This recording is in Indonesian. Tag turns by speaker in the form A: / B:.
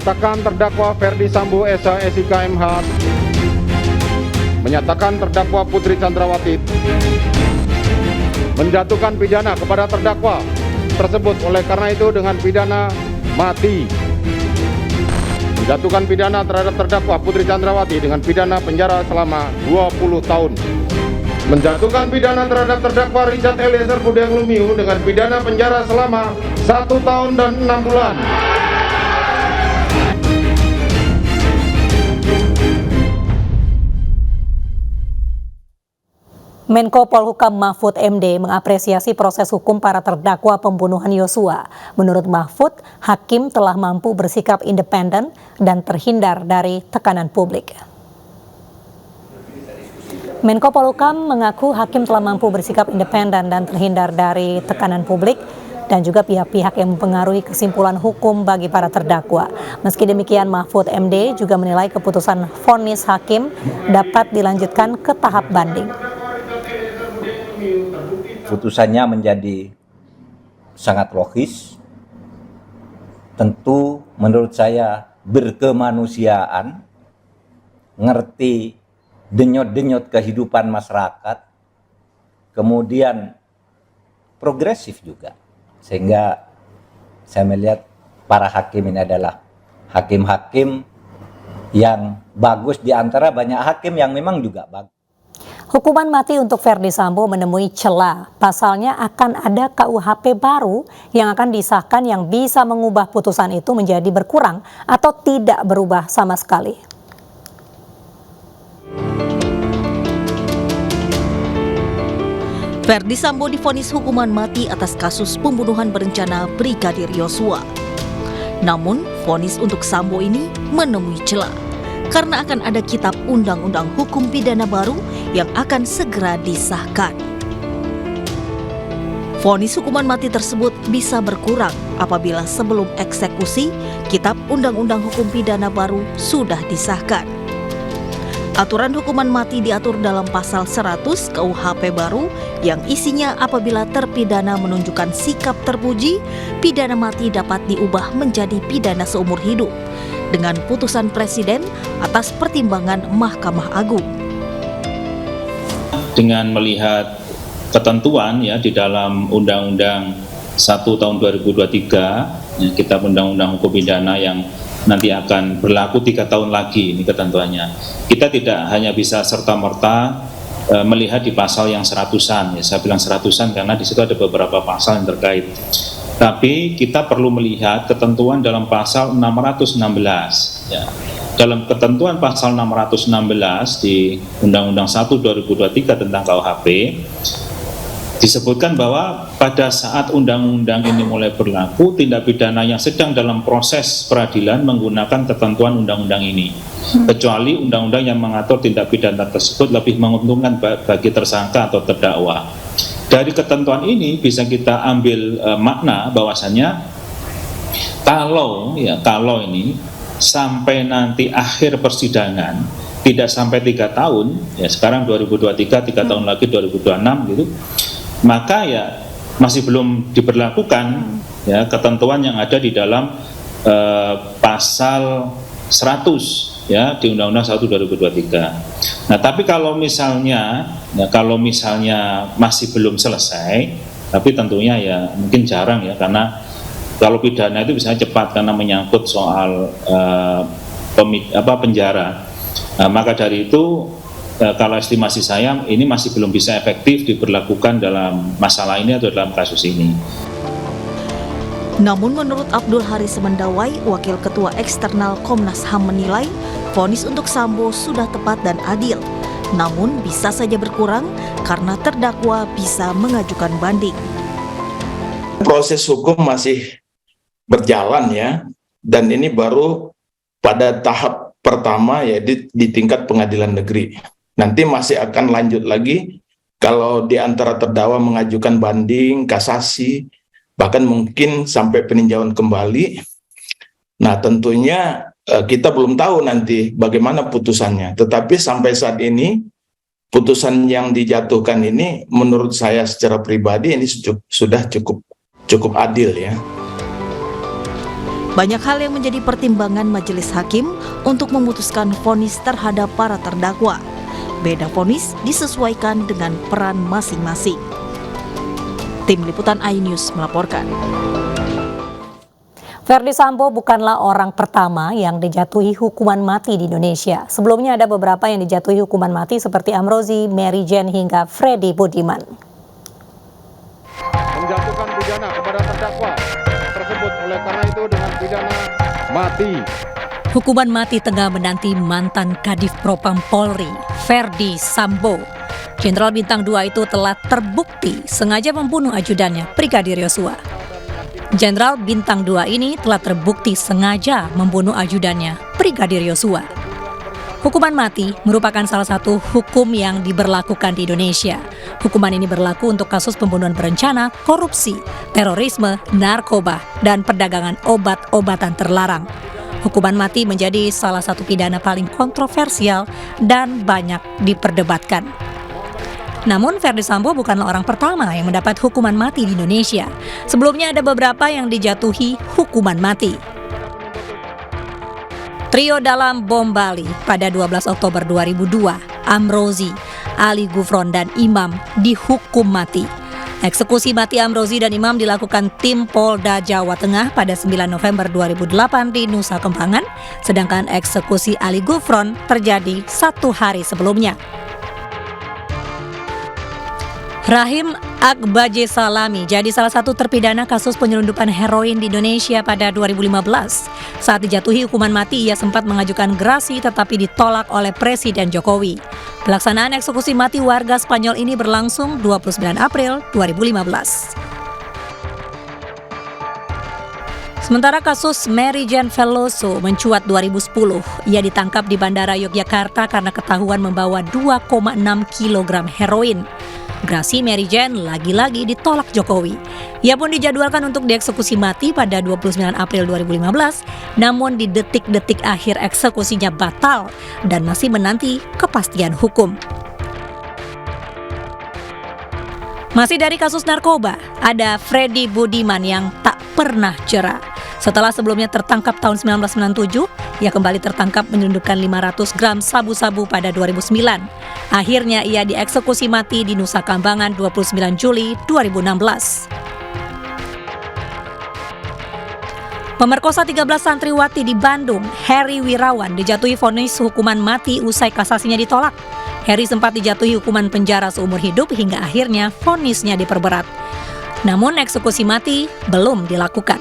A: menyatakan terdakwa Ferdi Sambo SH MH, menyatakan terdakwa Putri Chandrawati menjatuhkan pidana kepada terdakwa tersebut oleh karena itu dengan pidana mati. Menjatuhkan pidana terhadap terdakwa Putri Chandrawati dengan pidana penjara selama 20 tahun. Menjatuhkan pidana terhadap terdakwa Richard Eliezer Budiang Lumiu dengan pidana penjara selama 1 tahun dan 6 bulan.
B: Menko Polhukam Mahfud MD mengapresiasi proses hukum para terdakwa pembunuhan Yosua. Menurut Mahfud, hakim telah mampu bersikap independen dan terhindar dari tekanan publik. Menko Polhukam mengaku hakim telah mampu bersikap independen dan terhindar dari tekanan publik dan juga pihak-pihak yang mempengaruhi kesimpulan hukum bagi para terdakwa. Meski demikian, Mahfud MD juga menilai keputusan vonis hakim dapat dilanjutkan ke tahap banding.
C: Putusannya menjadi sangat logis, tentu menurut saya berkemanusiaan, ngerti denyut-denyut kehidupan masyarakat, kemudian progresif juga. Sehingga saya melihat para hakim ini adalah hakim-hakim yang bagus di antara banyak hakim yang memang juga bagus.
B: Hukuman mati untuk Ferdi Sambo menemui celah. Pasalnya akan ada KUHP baru yang akan disahkan yang bisa mengubah putusan itu menjadi berkurang atau tidak berubah sama sekali.
D: Ferdi Sambo divonis hukuman mati atas kasus pembunuhan berencana Brigadir Yosua. Namun, vonis untuk Sambo ini menemui celah karena akan ada kitab undang-undang hukum pidana baru yang akan segera disahkan. Vonis hukuman mati tersebut bisa berkurang apabila sebelum eksekusi, kitab undang-undang hukum pidana baru sudah disahkan. Aturan hukuman mati diatur dalam pasal 100 KUHP baru yang isinya apabila terpidana menunjukkan sikap terpuji, pidana mati dapat diubah menjadi pidana seumur hidup dengan putusan presiden atas pertimbangan Mahkamah Agung.
E: Dengan melihat ketentuan ya di dalam Undang-Undang 1 tahun 2023, ya, Kitab Undang-Undang Hukum Pidana yang nanti akan berlaku 3 tahun lagi ini ketentuannya. Kita tidak hanya bisa serta-merta melihat di pasal yang 100-an, ya saya bilang 100-an karena di situ ada beberapa pasal yang terkait. Tapi kita perlu melihat ketentuan dalam pasal 616. Ya. Dalam ketentuan pasal 616 di Undang-Undang 1 2023 tentang KUHP, disebutkan bahwa pada saat undang-undang ini mulai berlaku, tindak pidana yang sedang dalam proses peradilan menggunakan ketentuan undang-undang ini. Kecuali undang-undang yang mengatur tindak pidana tersebut lebih menguntungkan bagi tersangka atau terdakwa. Dari ketentuan ini bisa kita ambil makna bahwasannya kalau ini sampai nanti akhir persidangan tidak sampai 3 tahun, ya sekarang 2023, 3 tahun lagi 2026 gitu, maka ya masih belum diberlakukan ya ketentuan yang ada di dalam pasal 100 ya di Undang-Undang 1 2023. Nah, tapi kalau misalnya masih belum selesai, tapi tentunya ya mungkin jarang ya karena kalau pidana itu bisa cepat karena menyangkut soal penjara. Nah, maka dari itu kalau estimasi saya ini masih belum bisa efektif diberlakukan dalam masalah ini atau dalam kasus ini.
D: Namun menurut Abdul Haris Mendawai, Wakil Ketua Eksternal Komnas HAM menilai vonis untuk Sambo sudah tepat dan adil. Namun bisa saja berkurang karena terdakwa bisa mengajukan banding.
F: Proses hukum masih berjalan ya, dan ini baru pada tahap pertama ya di tingkat pengadilan negeri. Nanti masih akan lanjut lagi kalau di antara terdakwa mengajukan banding, kasasi, bahkan mungkin sampai peninjauan kembali. Nah tentunya kita belum tahu nanti bagaimana putusannya. Tetapi sampai saat ini putusan yang dijatuhkan ini menurut saya secara pribadi ini sudah cukup adil ya.
D: Banyak hal yang menjadi pertimbangan majelis hakim untuk memutuskan vonis terhadap para terdakwa. Beda vonis disesuaikan dengan peran masing-masing. Tim Liputan iNews melaporkan.
B: Verdi Sambo bukanlah orang pertama yang dijatuhi hukuman mati di Indonesia. Sebelumnya ada beberapa yang dijatuhi hukuman mati seperti Amrozi, Mary Jane hingga Freddy Budiman.
A: Menjatuhkan pidana kepada terdakwa tersebut oleh karena itu dengan pidana mati.
B: Hukuman mati tengah menanti mantan Kadif Propam Polri, Verdi Sambo. Jenderal Bintang 2 itu telah terbukti sengaja membunuh ajudannya, Brigadir Yosua. Jenderal Bintang 2 ini telah terbukti sengaja membunuh ajudannya, Brigadir Yosua. Hukuman mati merupakan salah satu hukum yang diberlakukan di Indonesia. Hukuman ini berlaku untuk kasus pembunuhan berencana, korupsi, terorisme, narkoba, dan perdagangan obat-obatan terlarang. Hukuman mati menjadi salah satu pidana paling kontroversial dan banyak diperdebatkan. Namun Verdi Sambo bukanlah orang pertama yang mendapat hukuman mati di Indonesia. Sebelumnya ada beberapa yang dijatuhi hukuman mati. Trio dalam bom Bali pada 12 Oktober 2002, Amrozi, Ali Gufron, dan Imam dihukum mati. Eksekusi mati Amrozi dan Imam dilakukan tim Polda Jawa Tengah pada 9 November 2008 di Nusa Kambangan, sedangkan eksekusi Ali Gufron terjadi 1 hari sebelumnya. Rahim Akbaje Salami jadi salah satu terpidana kasus penyelundupan heroin di Indonesia pada 2015. Saat dijatuhi hukuman mati, ia sempat mengajukan gerasi tetapi ditolak oleh Presiden Jokowi. Pelaksanaan eksekusi mati warga Spanyol ini berlangsung 29 April 2015. Sementara kasus Mary Jane Veloso mencuat 2010. Ia ditangkap di Bandara Yogyakarta karena ketahuan membawa 2,6 kg heroin. Gerasi Mary Jane lagi-lagi ditolak Jokowi. Ia pun dijadwalkan untuk dieksekusi mati pada 29 April 2015, namun di detik-detik akhir eksekusinya batal dan masih menanti kepastian hukum. Masih dari kasus narkoba, ada Freddy Budiman yang tak pernah jera. Setelah sebelumnya tertangkap tahun 1997, ia kembali tertangkap menyelundupkan 500 gram sabu-sabu pada 2009. Akhirnya ia dieksekusi mati di Nusa Kambangan 29 Juli 2016. Pemerkosa 13 santriwati di Bandung, Heri Wirawan, dijatuhi vonis hukuman mati usai kasasinya ditolak. Heri sempat dijatuhi hukuman penjara seumur hidup hingga akhirnya vonisnya diperberat. Namun eksekusi mati belum dilakukan.